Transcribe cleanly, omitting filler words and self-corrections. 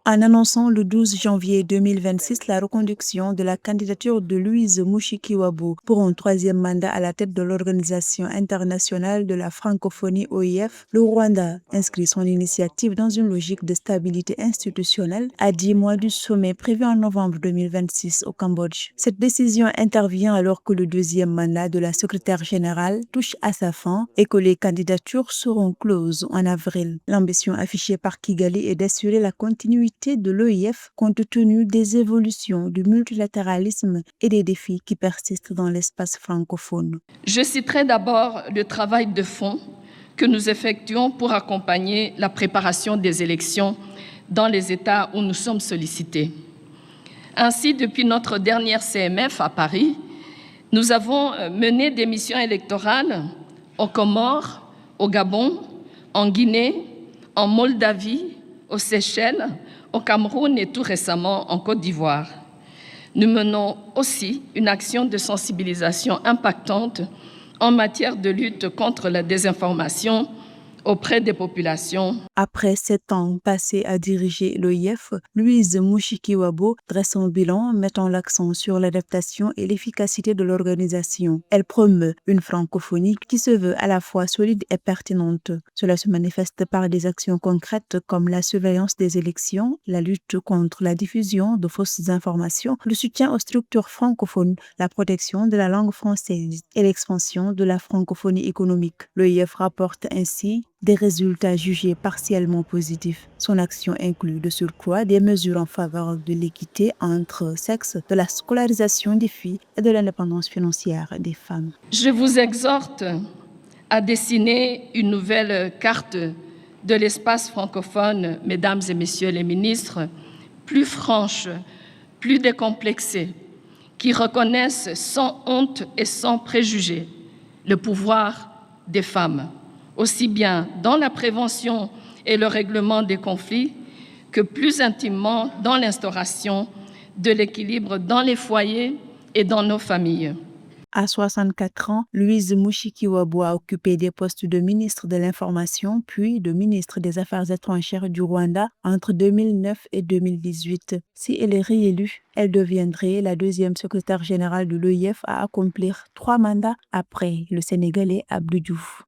en annonçant le 12 janvier 2026 la reconduction de la candidature de Louise Mushikiwabo pour un troisième mandat à la tête de l'Organisation internationale de la francophonie OIF. Le Rwanda inscrit son initiative dans une logique de stabilité institutionnelle à 10 mois du sommet prévu en novembre 2026 au Cambodge. Cette décision intervient alors que le deuxième mandat de la secrétaire générale touche à sa fin et que les candidatures seront closes en avril. L'ambition affichée par Kigali est d'assurer la continuité de l'OIF compte tenu des évolutions du multilatéralisme et des défis qui persistent dans l'espace francophone. Je citerai d'abord le travail de fond que nous effectuons pour accompagner la préparation des élections dans les États où nous sommes sollicités. Ainsi, depuis notre dernière CMF à Paris, nous avons mené des missions électorales aux Comores, au Gabon, en Guinée, en Moldavie, aux Seychelles, au Cameroun et tout récemment en Côte d'Ivoire. Nous menons aussi une action de sensibilisation impactante en matière de lutte contre la désinformation auprès des populations. Après 7 ans passés à diriger l'OIF, Louise Mushikiwabo dresse un bilan mettant l'accent sur l'adaptation et l'efficacité de l'organisation. Elle promeut une francophonie qui se veut à la fois solide et pertinente. Cela se manifeste par des actions concrètes comme la surveillance des élections, la lutte contre la diffusion de fausses informations, le soutien aux structures francophones, la protection de la langue française et l'expansion de la francophonie économique. L'OIF rapporte ainsi des résultats jugés partiellement positifs. Son action inclut de surcroît des mesures en faveur de l'équité entre sexes, de la scolarisation des filles et de l'indépendance financière des femmes. Je vous exhorte à dessiner une nouvelle carte de l'espace francophone, mesdames et messieurs les ministres, plus franche, plus décomplexée, qui reconnaisse sans honte et sans préjugés le pouvoir des femmes, aussi bien dans la prévention et le règlement des conflits que plus intimement dans l'instauration de l'équilibre dans les foyers et dans nos familles. À 64 ans, Louise Mushikiwabo a occupé des postes de ministre de l'Information puis de ministre des Affaires étrangères du Rwanda entre 2009 et 2018. Si elle est réélue, elle deviendrait la deuxième secrétaire générale de l'OIF à accomplir 3 mandats après le Sénégalais Abdou Diouf.